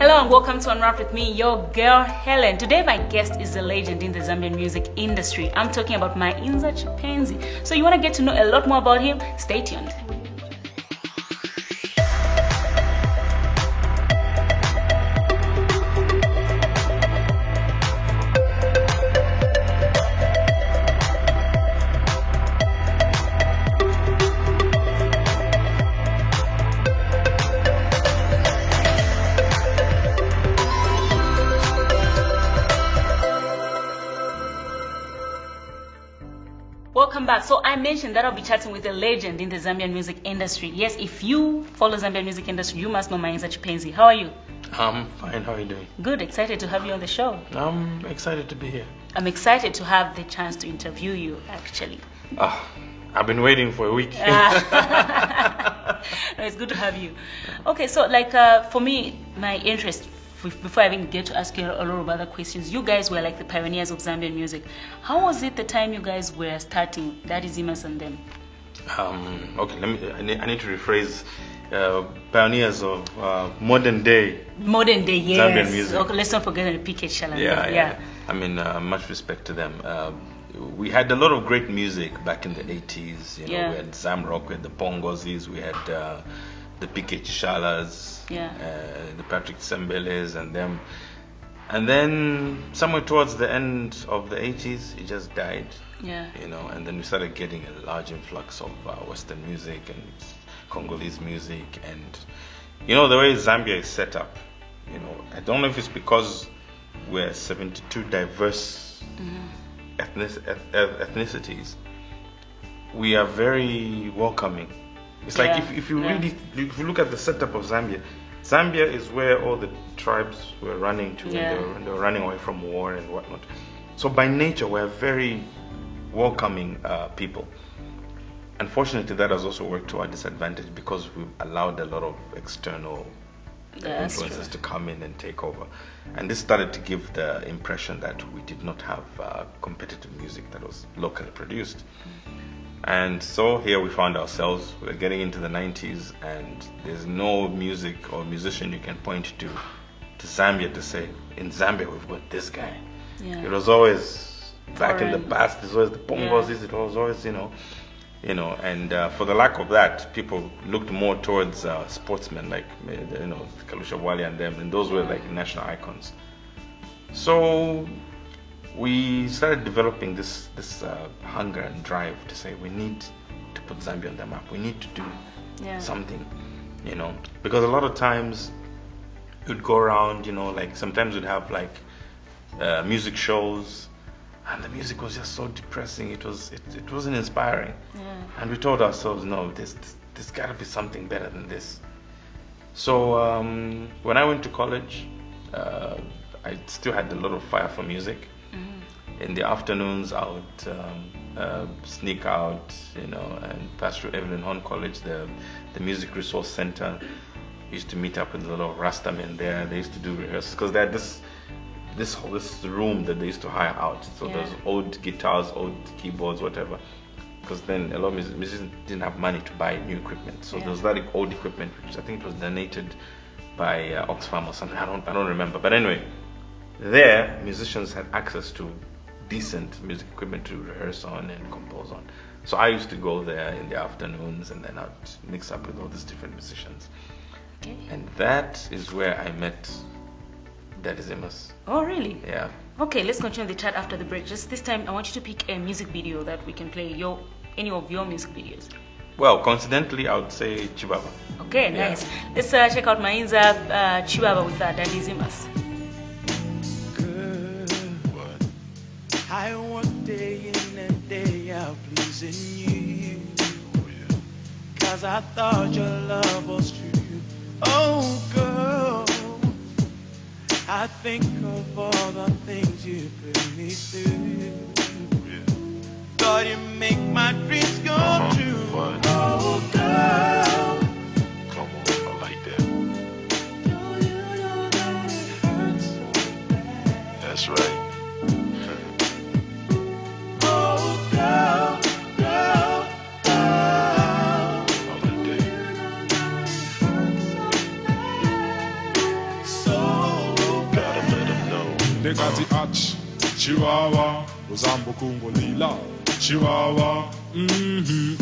Hello and welcome to Unwrapped with me, your girl Helen. Today my guest is a legend in the Zambian music industry. I'm talking about Mainza. So you want to get to know a lot more about him? Stay tuned. Welcome back. So I mentioned that I'll be chatting with a legend in the Zambian music industry. Yes, if you follow Zambian music industry, you must know Mainza. How are you? I'm fine. How are you doing? Good. Excited to have you on the show. I'm excited to be here. I'm excited to have the chance to interview you, actually. I've been waiting for a week. No, it's good to have you. Okay, so for me, my interest, before I even get to ask you a lot of other questions, you guys were like the pioneers of Zambian music. How was it the time you guys were starting? That is Imas and them. Okay, I need to rephrase. Pioneers of modern day. Modern day, yes. Zambian music. Okay, let's not forget the PK Hellen. Yeah. I mean, much respect to them. We had a lot of great music back in the 80s. We had Zamrock, we had the Pongozis, we had the PK Shalas, the Patrick Sembeles and them. And then somewhere towards the end of the 80s, it just died. And then we started getting a large influx of Western music and Congolese music. And, the way Zambia is set up, I don't know if it's because we're 72 diverse ethnicities. We are very welcoming. It's like if you look at the setup of Zambia is where all the tribes were running to when they were running away from war and whatnot. So by nature, we're very welcoming people. Unfortunately, that has also worked to our disadvantage because we've allowed a lot of external influences to come in and take over. And this started to give the impression that we did not have competitive music that was locally produced. And so here we found ourselves, we're getting into the 90s and there's no music or musician you can point to Zambia to say, in Zambia we've got this guy. It was always back in the past, it was always the Pongozis, it was always, and for the lack of that, people looked more towards sportsmen like, Kalusha Wali and them, and those were like national icons. So we started developing this hunger and drive to say we need to put Zambia on the map. We need to do something, because a lot of times we'd go around, sometimes we'd have music shows, and the music was just so depressing. It wasn't inspiring, and we told ourselves, no, there's got to be something better than this. So when I went to college, I still had a lot of fire for music. In the afternoons, I would sneak out, and pass through Evelyn Horn College, the Music Resource Center. We used to meet up with a lot of Rastamen there. They used to do rehearsals because they had this room that they used to hire out. So there's old guitars, old keyboards, whatever. Because then a lot of musicians didn't have money to buy new equipment. So there was that old equipment, which I think it was donated by Oxfam or something. I don't remember. But anyway, there musicians had access to decent music equipment to rehearse on and compose on. So I used to go there in the afternoons and then I'd mix up with all these different musicians. And that is where I met Imas. Oh, really? Yeah. Okay, let's continue the chat after the break. Just this time, I want you to pick a music video that we can play, any of your music videos. Well, coincidentally, I would say Chibaba. Okay, nice. Let's check out Mainza Chibaba with Imas. I work day in and day out pleasing you, 'cause I thought your love was true. Oh girl, I think of all the things you put me through. God, you make my dreams come true. Oh girl, come on, I like that. Do you know that it hurts so bad? That's right. So Negati ach, Chihuahua, Uzambo Kungolila, Chihuahua,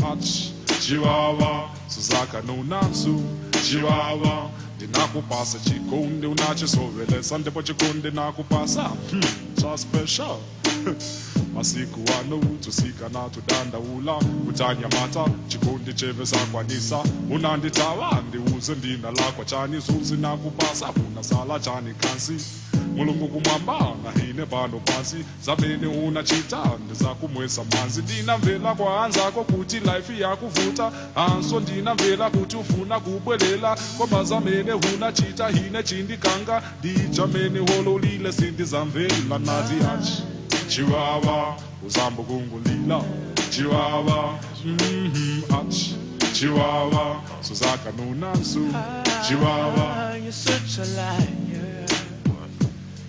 ach, Chihuahua, Suzaka no Nansu, Chihuahua, Dinakupasa Chikunde, Unachisovele, Sunday Pochikunde Nakupasa, so special. Masiku wano tusika na tudanda ula kutanya mata chikundi cheve za kwanisa unanditawa ndiuze ndina lakwa chani zuzi na kupasa una sala chani kansi mulungu kumwamba na hine pano pansi zabene unachita ndiza kumwesa manzi ndina mvela kwa anzako kuti life yakuvuta anso ndina mvela kuti ufuna kubwelela koma zamene unachita hine chindikanga dijamene hololile sindizamvela nati achi Chihuahua, Uzambo Kungolila, Chihuahua, ach, Chihuahua, Suzaka no Nansu, Chihuahua. You're such a liar.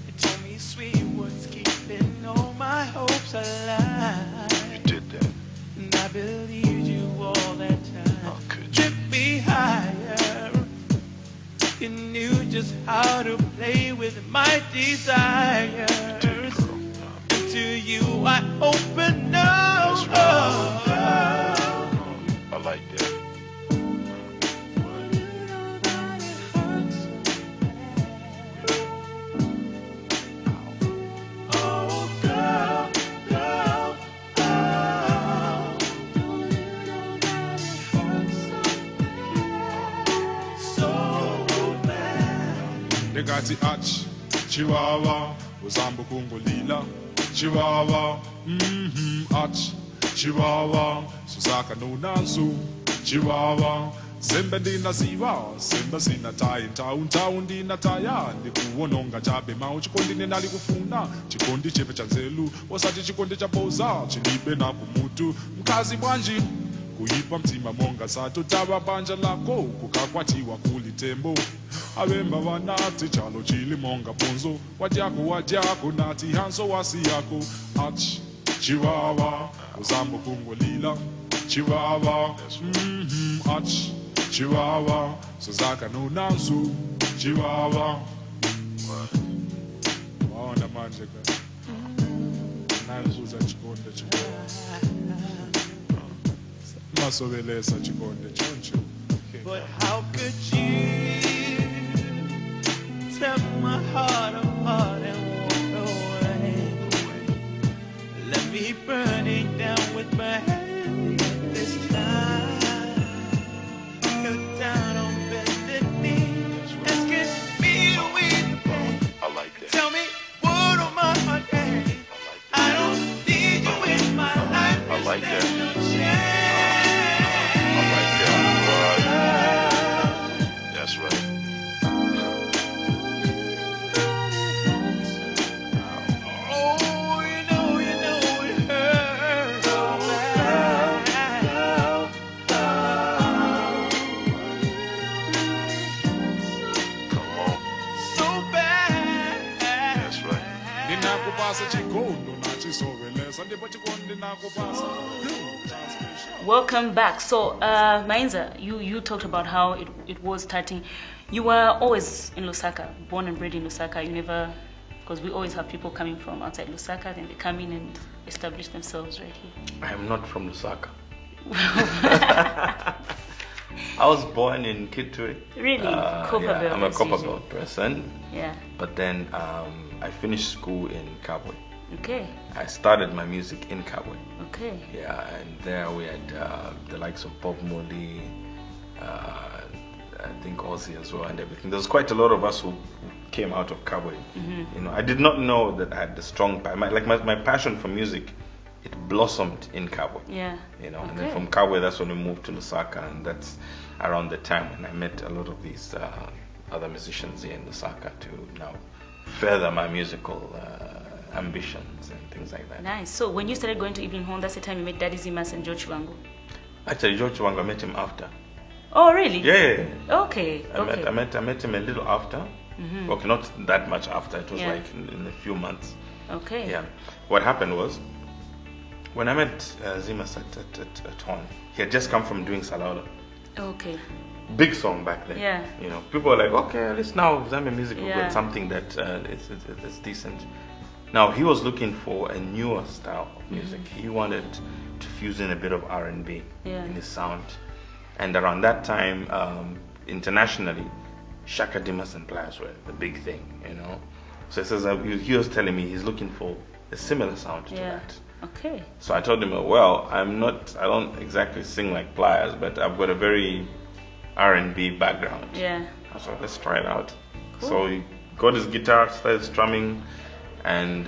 You told me sweet words, keeping all my hopes alive. You did that. And I believed you all that time. How could you? Trip me higher. You knew just how to play with my desires. To you I open up. That's right. I like that. Oh, girl, girl, oh. So bad. Negati ach, Chihuahua, Uzambo Kungolila, Chihuahua, ach, Chihuahua, Suzaka no Nansu, Chihuahua, Zembe ndina ziva, Zembe sina tai, Town ndina taya, Ndikuwononga chabe mao, Chikondi nenali kufuna, Chikondi chepe chanzelu, Wasati chikondi chapoza, Chilibe na kumutu, Mkazi bwanji, Kuipa mtima monga sato, Tawa banja lako, Kukakwatiwa kulitembo, Awemba wanati chalo chili monga ponzo wajako nati hanso wasi yako ach Chihuahua Uzambo Kungolila Chihuahua ach Chihuahua Suzaka no Nansu Chihuahua waona manje ka nazuza chikonde chikonde masobelesa chikonde choncho. But how could you tear my heart apart and walk away? Let me burn it down with my hand this time. You're down on bended knee, asking me to wait. I like that. Tell me what on my heart, yeah. I don't need you in my life. I like that. There's no chance. I like that. Boy. That's right. Oh, you know it hurts so bad. Come on. So bad. That's right. Ninakupasa chikondo nachisovelesa ndipo chikondi nakupasa. Welcome back. So, Mainza, you talked about how it was starting. You were always in Lusaka, born and bred in Lusaka. You never, because we always have people coming from outside Lusaka, then they come in and establish themselves right here. I am not from Lusaka. I was born in Kitwe. Really? Yeah, Copperbelt, I'm a as Copperbelt usual. person. Yeah. But then I finished school in Kabwe. Okay. I started my music in Kabwe. Okay. Yeah, and there we had the likes of Bob Marley, I think Ozzy as well, and everything. There was quite a lot of us who came out of Kabwe. Mm-hmm. You know, I did not know that I had the strong, my passion for music, it blossomed in Kabwe. Yeah. You know, okay. and then from Kabwe, that's when we moved to Lusaka, and that's around the time when I met a lot of these other musicians here in Lusaka to now further my musical ambitions and things like that. Nice. So when you started going to Evelyn Hall, that's the time you met Daddy Zimas and George Wangu. Actually, George Wangu, I met him after. Oh, really? Yeah. Okay. I met him a little after. Mm-hmm. Okay, not that much after. It was Yeah. like in a few months. Okay. Yeah. What happened was, when I met Zimas at Horn, he had just come from doing Salaola. Okay. Big song back then. Yeah. You know, people were like, okay, at least now Zambian music will Yeah. get something that is decent. Now he was looking for a newer style of music. He wanted to fuse in a bit of R&B in his sound. And around that time, internationally, Shaka Dimas and Pliers were the big thing, you know. So he says he was telling me he's looking for a similar sound to that. Okay. So I told him, well, I don't exactly sing like Pliers, but I've got a very R&B background. Yeah. I was like, let's try it out. Cool. So he got his guitar, started strumming, and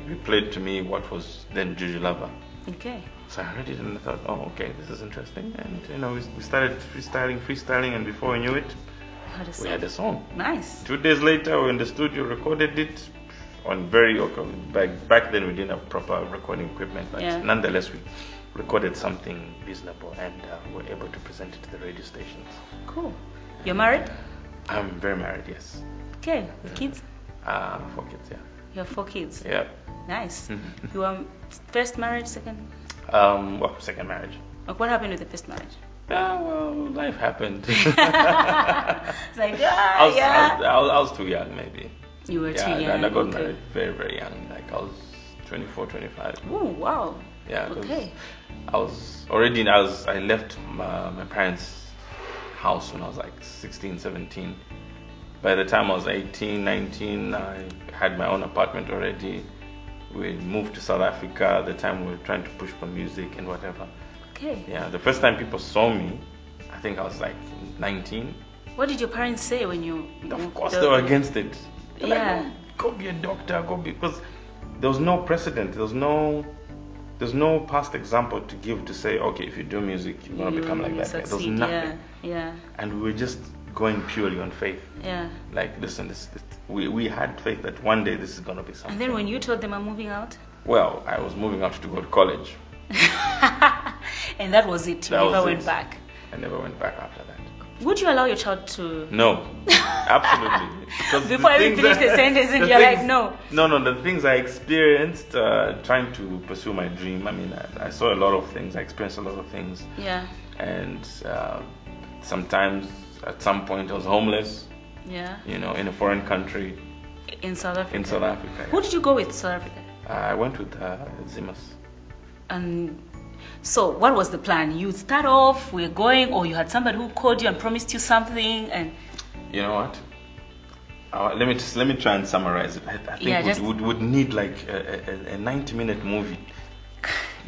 he played to me what was then Juju Lover. Okay. So I read it and I thought, oh, okay, this is interesting. And you know, we started freestyling, and before we knew it, we had a song. Nice. 2 days later, we were in the studio, recorded it on back then we didn't have proper recording equipment, but nonetheless we recorded something reasonable and were able to present it to the radio stations. Cool. You're married? I'm very married, yes. Okay. With kids? 4 kids, yeah. You have 4 kids? Yeah. Nice. You were first marriage, second? Second marriage. What happened with the first marriage? Well, life happened. It's like, I was too young, maybe. You were too young. And I got married very, very young. Like I was 24, 25. Oh, wow. Yeah. Okay. I left my parents' house when I was like 16, 17. By the time I was 18, 19, I had my own apartment already. We moved to South Africa at the time we were trying to push for music and whatever. Okay. Yeah, the first time people saw me, I think I was like 19. What did your parents say when you... Of course they were against it. They're like, Yeah. go be a doctor, because there was no precedent, there's no past example to give to say, okay, if you do music, you're going to become like that guy. There was nothing. Yeah. And we were just going purely on faith. Yeah. Like, listen, we had faith that one day this is going to be something. And then when you told them I'm moving out? Well, I was moving out to go to college. And that was it. You never went back. I never went back after that. Would you allow your child to... No, absolutely. Because before I finish the sentence and you're like, no. No, the things I experienced trying to pursue my dream, I mean, I saw a lot of things, I experienced a lot of things. Yeah. And sometimes, at some point, I was homeless. Yeah. You know, in a foreign country. In South Africa? In South Africa, yeah. Who did you go with, South Africa? I went with Zimas. And so what was the plan? You start off, we're going, or you had somebody who called you and promised you something, and... You know what? Let me try and summarize it. I think would need like a 90-minute movie.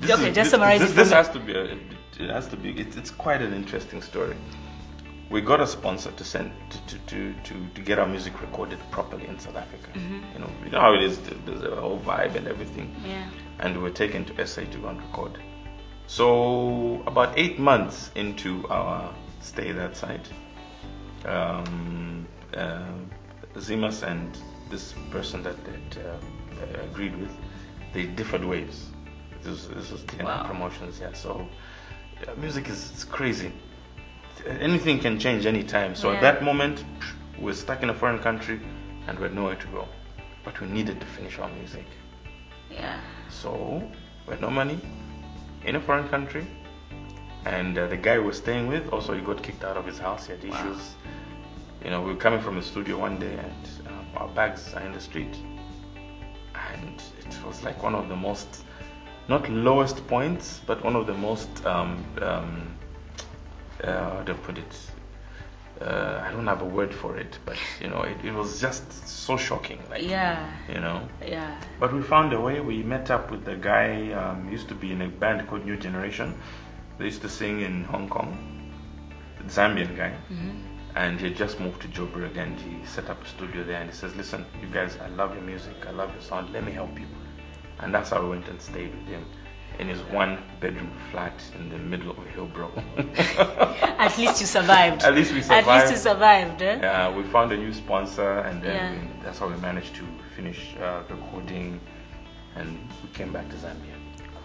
Summarize it. This has to be. It's quite an interesting story. We got a sponsor to send to get our music recorded properly in South Africa. You know how it is. There's a whole vibe and everything. Yeah. And we were taken to SA to go and record. So about 8 months into our stay that side, Zimas and this person that agreed with, they differed ways. This was TNI Promotions, yeah. So music is crazy. Anything can change anytime. So at that moment, we were stuck in a foreign country and we had nowhere to go. But we needed to finish our music. Yeah. So we had no money, in a foreign country, and the guy we were staying with also, he got kicked out of his house. He had issues. You know, we were coming from the studio one day and our bags are in the street, and it was like one of the most, not lowest points, but one of the most how do I put it, I don't have a word for it, but you know, it was just so shocking, like, you know. Yeah. But we found a way. We met up with the guy. He used to be in a band called New Generation. They used to sing in Hong Kong. The Zambian guy. And he had just moved to Joburg, and he set up a studio there. And he says, "Listen, you guys, I love your music. I love your sound. Let me help you." And that's how we went and stayed with him in his 1-bedroom flat in the middle of Hillbrow. At least you survived. At least we survived. At least you survived. Yeah, we found a new sponsor, and then that's how we managed to finish recording, and we came back to Zambia.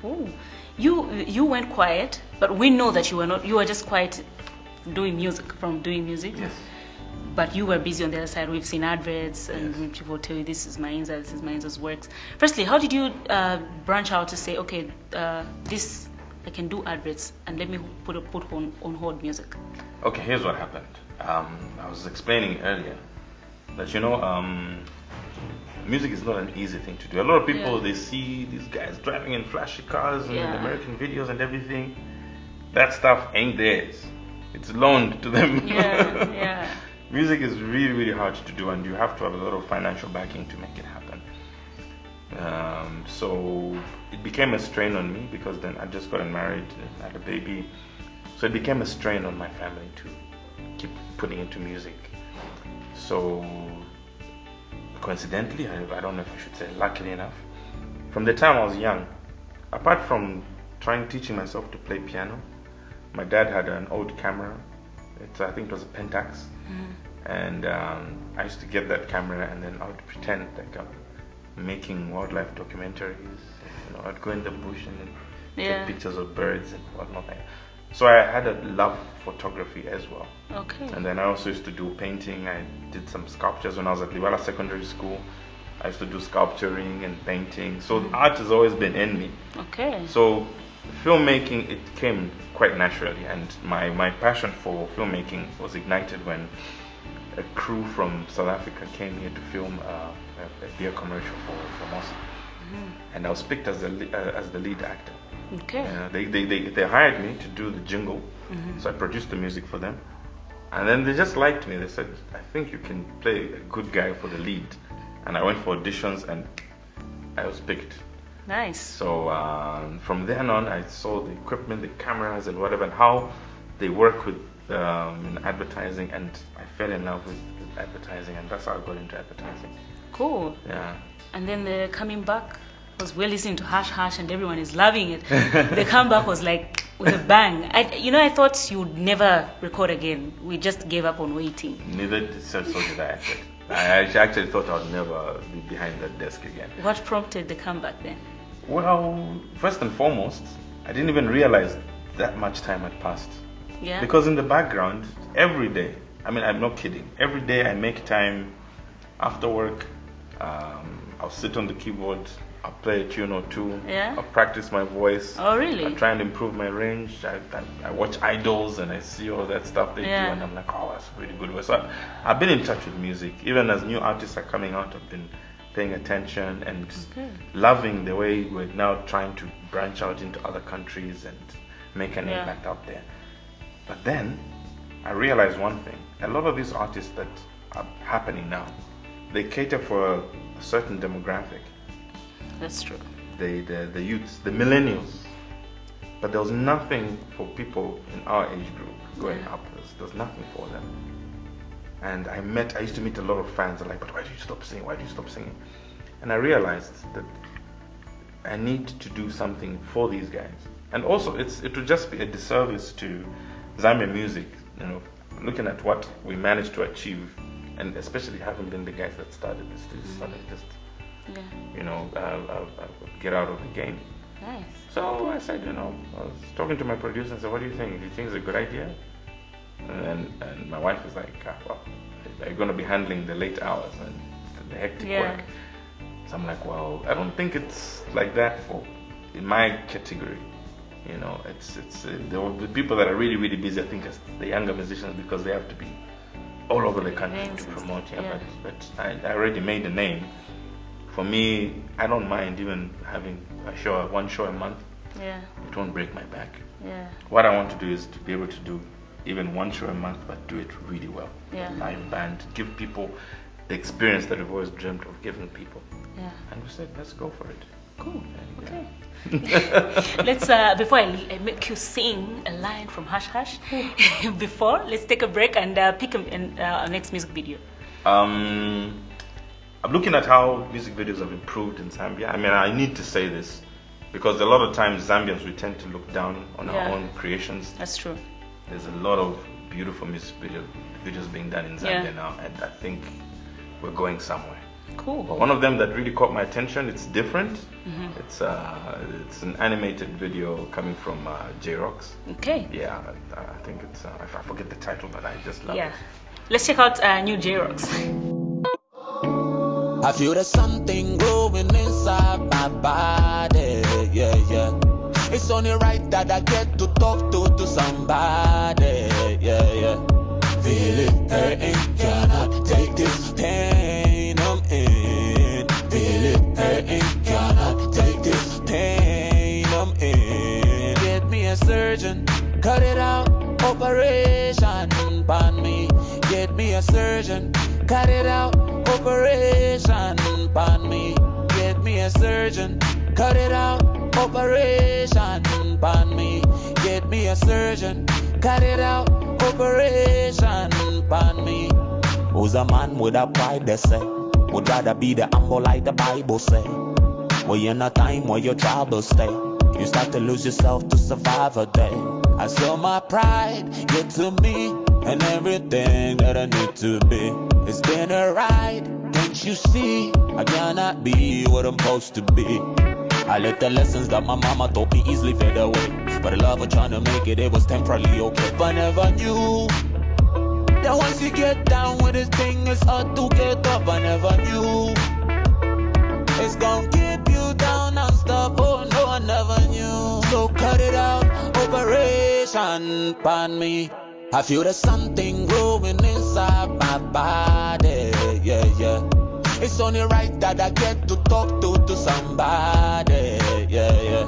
Cool. You went quiet, but we know that you were not. You were just quiet, doing music. Yes. But you were busy on the other side. We've seen adverts, and people tell you this is Mainza's works. Firstly, how did you branch out to say, okay, this I can do adverts, and let me put on hold music? Okay, here's what happened. I was explaining earlier that, you know, music is not an easy thing to do. A lot of people, they see these guys driving in flashy cars and in American videos and everything. That stuff ain't theirs. It's loaned to them. Music is really, really hard to do, and you have to have a lot of financial backing to make it happen. So it became a strain on me, because then I just gotten married and had a baby. So it became a strain on my family to keep putting into music. So coincidentally, I don't know if I should say luckily enough, from the time I was young, apart from teaching myself to play piano, my dad had an old camera. I think it was a Pentax. And I used to get that camera, and then I would pretend like I'm making wildlife documentaries. You know, I'd go in the bush and then take pictures of birds and whatnot. So I had a love for photography as well. Okay. And then I also used to do painting. I did some sculptures when I was at Liwala Secondary School. I used to do sculpturing and painting. So art has always been in me. Okay. So filmmaking, it came quite naturally, and my passion for filmmaking was ignited when a crew from South Africa came here to film a beer commercial for Moss. And I was picked as the lead actor. Okay. They hired me to do the jingle, so I produced the music for them, and then they just liked me. They said, I think you can play a good guy for the lead. And I went for auditions, and I was picked. Nice. So from then on, I saw the equipment, the cameras and whatever, and how they work with in advertising, and I fell in love with advertising, and that's how I got into advertising. Cool. Yeah. And then the coming back was, we're listening to Hush Hush and everyone is loving it. The comeback was like with a bang. I thought you'd never record again. We just gave up on waiting. Neither did so did I. I actually thought I'd never be behind that desk again. What prompted the comeback then? Well, first and foremost, I didn't even realize that much time had passed. Yeah. Because in the background, every day, I mean, I'm not kidding, every day I make time after work. I'll sit on the keyboard, I'll play a tune or two, I'll practice my voice. Oh, really? I try and improve my range. I watch idols and I see all that stuff they do, and I'm like, oh, that's a really good voice. So I've been in touch with music. Even as new artists are coming out, I've been paying attention and loving the way we're now trying to branch out into other countries and make an impact out there. But then I realized one thing. A lot of these artists that are happening now, they cater for a certain demographic. That's true. The youths, the millennials. But there was nothing for people in our age group going up. There's nothing for them. And I used to meet a lot of fans. They're like, but why do you stop singing? Why do you stop singing? And I realized that I need to do something for these guys. And also, it would just be a disservice to Zambian music, looking at what we managed to achieve, and especially having been the guys that started this, to suddenly just, get out of the game. Nice. So I said, I was talking to my producer and said, what do you think? Do you think it's a good idea? And my wife was like, well, are you going to be handling the late hours and the hectic work? So I'm like, well, I don't think it's like that in my category. It's the people that are really, really busy, I think, as the younger musicians, because they have to be all over the country to promote. But I already made a name. For me, I don't mind even having one show a month. Yeah. It won't break my back. Yeah. What I want to do is to be able to do even one show a month, but do it really well. Yeah. Live band, give people the experience that we've always dreamt of giving people. Yeah. And we said, let's go for it. Cool. And, let's before I make you sing a line from Hush Hush, let's take a break and pick our next music video. I'm looking at how music videos have improved in Zambia. I mean, I need to say this because a lot of times Zambians, we tend to look down on our own creations. That's true. There's a lot of beautiful music videos being done in Zambia now, and I think we're going somewhere. Cool. But one of them that really caught my attention, it's different. Mm-hmm. It's an animated video coming from J-Rocks. Okay. Yeah, I think it's, I forget the title, but I just love it. Let's check out new J-Rocks. I feel there's something growing inside my body, yeah. It's only right that I get to talk to somebody, yeah. Feel it hurting, cannot take this pain I'm in. surgeon. Cut it out, operation pan me. Get me a surgeon. Cut it out, operation pan me. Get me a surgeon. Cut it out, operation pan me. Get me a surgeon. Cut it out, operation pan me. Who's a man with a pride, they say? Would rather be the humble like the Bible say. Well, you're in a time where your troubles stay. You start to lose yourself to survive a day. I saw my pride get to me, and everything that I need to be. It's been a ride, can't you see? I cannot be what I'm supposed to be. I let the lessons that my mama taught me easily fade away. For the love of trying to make it was temporarily okay. But I never knew that once you get down with this thing, it's hard to get up. I never knew it's gonna keep you down non-stop. Oh no, I never knew. So cut it out, operation pan me. I feel there's something growing inside my body, yeah, yeah. It's only right that I get to talk to somebody, yeah, yeah.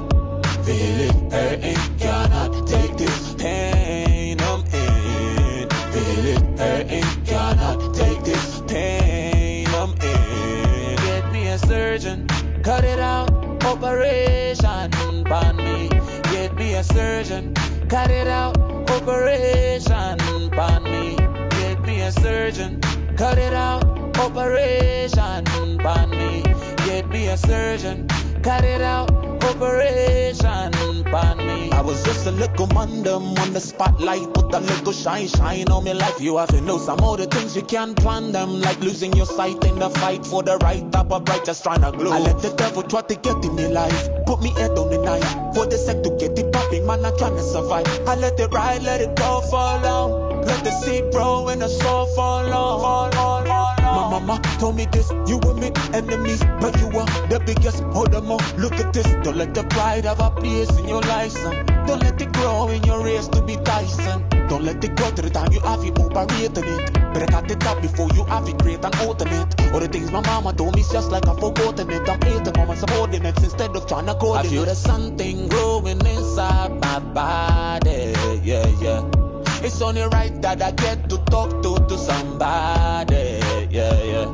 Feel it hurting, cannot take this pain I'm in. Feel it hurting, cannot take this pain I'm in. Get me a surgeon, cut it out, operation pan me. Get me a surgeon, cut it out, operation pan me. Get me a surgeon, cut it out, operation pan me. Get me a surgeon, cut it out, operation pan me. I was just a little man them on the spotlight, put a little shine on me life. You have to know some of the things you can't plan them, like losing your sight in the fight for the right type of bright, just trying to glow. I let the devil try to get in your life, put me head on the knife, for the sake to get it popping, man, I'm trying to survive. I let it ride, let it go, fall down. Let the seed grow and the soul fall on. My mama told me this, you and me enemies, but you are the biggest. Hold them on, look at this. Don't let the pride have a place in your life, son. Don't let it grow in your race to be Tyson. Don't let it grow to the time you have it operating it. Better cut it up before you have it great and alternate. All the things my mama told me, it's just like I've forgotten it. I'm hating on my subordinates instead of trying to coordinate. I feel there's something growing inside my body, yeah, yeah. It's only right that I get to talk to somebody, yeah, yeah.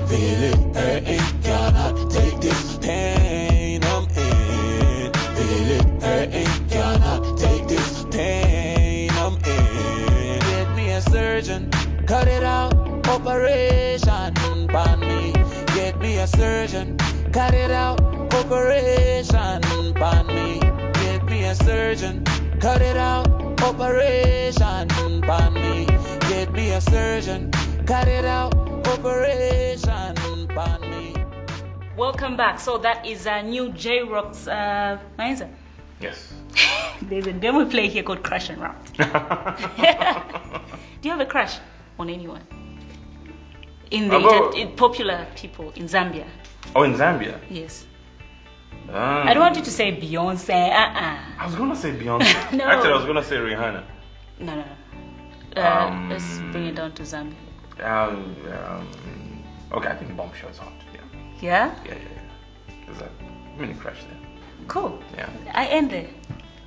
Feel it hurting, cannot take this pain I'm in. Feel it hurting, cannot take this pain I'm in. Get me a surgeon, cut it out, operation pan me. Get me a surgeon, cut it out, operation pan me. Get me a surgeon, cut it out, operation pan me. Get me a surgeon, cut it out, operation pan me. Welcome back. So that is a new J-Rock's Mainza. Yes. There's a game we play here called Crush and Unwrapped. Do you have a crush on anyone? In the popular people in Zambia. Oh, in Zambia? Yes. I don't want you to say Beyonce. I was gonna say Beyonce. No. Actually, I was gonna say Rihanna. No. Let's bring it down to Zambia. Okay, I think Bombshell is hot. Yeah? Yeah. There's a mini crush there. Cool. Yeah. I end there.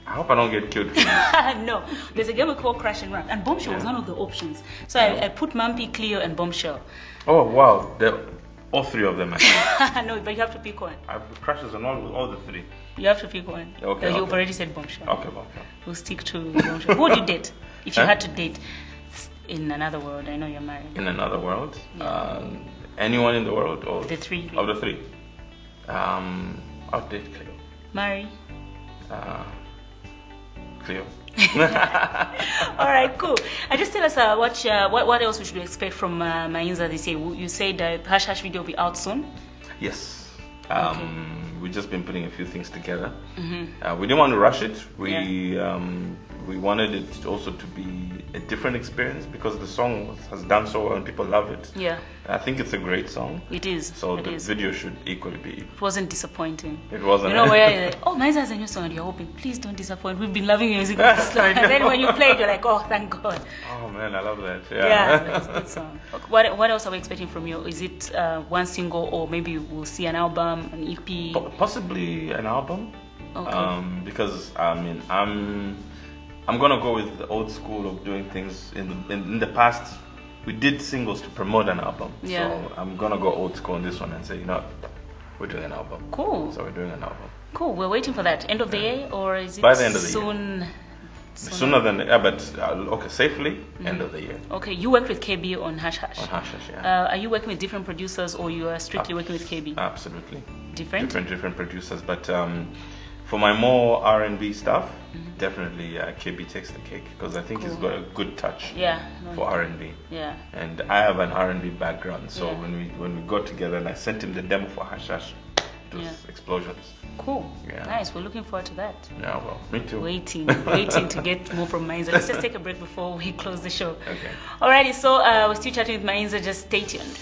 I hope I don't get killed for this. No, there's a game we call Crash and Run, and Bombshell was one of the options. So I put Mampi, Cleo, and Bombshell. Oh wow, all three of them. No, but you have to pick one. I have crashes on all the three. You have to pick one. Okay. You've already said Bombshell. Okay, Bombshell. We'll stick to Bombshell. Who would you date if you had to date in another world? I know you're married. In another world? Yeah. Anyone in the world? Or the three. Of the three. I'll date Cleo. Marry? Cleo. All right, cool. Just tell us what else we should expect from Mainza this year. You said the Hush Hush video will be out soon? Yes. Okay. We've just been putting a few things together. Mm-hmm. We didn't want to rush it. We wanted it also to be a different experience because the song has done so well and people love it. Yeah. I think it's a great song. It is. So the video should equally be. It wasn't disappointing. It wasn't. You know where you're like, oh, Mainza has a new song and you're hoping, please don't disappoint. We've been loving your music. And then when you play it, you're like, oh, thank God. Oh man, I love that. Yeah, that's a good song. What else are we expecting from you? Is it one single or maybe we'll see an album, an EP? Possibly an album. Okay. Because I mean I'm gonna go with the old school of doing things. In the past, we did singles to promote an album. Yeah. So I'm gonna go old school on this one and say, we're doing an album. Cool. So we're doing an album. Cool. We're waiting for that. End of the year, or is it by the end of the soon? year? Sooner than but okay, safely end of the year. Okay, you worked with KB on Hush Hush. On Hush Hush, yeah. Are you working with different producers, or you are strictly working with KB? Absolutely. Different producers, but for my more R&B stuff, definitely KB takes the cake because I think he's got a good touch. For R&B. Yeah. And I have an R&B background, so when we got together and I sent him the demo for Hush Hush, it was explosions. Cool. Yeah. Nice. We're looking forward to that. Yeah, well, me too. Waiting to get more from Mainza. Let's just take a break before we close the show. Okay. Alrighty, so we're still chatting with Mainza. Just stay tuned.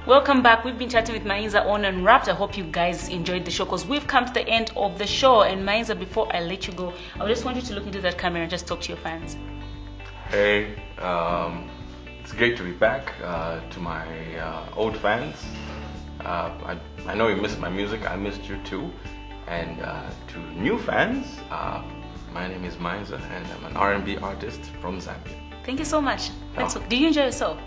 Welcome back. We've been chatting with Mainza on Unwrapped. I hope you guys enjoyed the show because we've come to the end of the show. And Mainza, before I let you go, I just want you to look into that camera and just talk to your fans. Hey, it's great to be back. To my old fans, I know you missed my music. I missed you too. And to new fans, my name is Mainza and I'm an R&B artist from Zambia. Thank you so much. Did you enjoy yourself?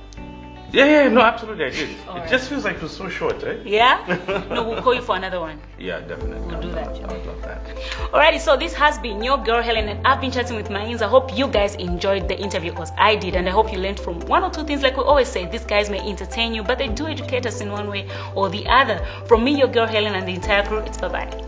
Yeah, no, absolutely, I did. All it right. just feels like it was so short, eh? Yeah? No, we'll call you for another one. Yeah, definitely. We'll do that. I would love that. Alrighty, so this has been your girl Hellen, and I've been chatting with Mainza. I hope you guys enjoyed the interview because I did, and I hope you learned from one or two things. Like we always say, these guys may entertain you, but they do educate us in one way or the other. From me, your girl Hellen, and the entire crew, it's bye-bye.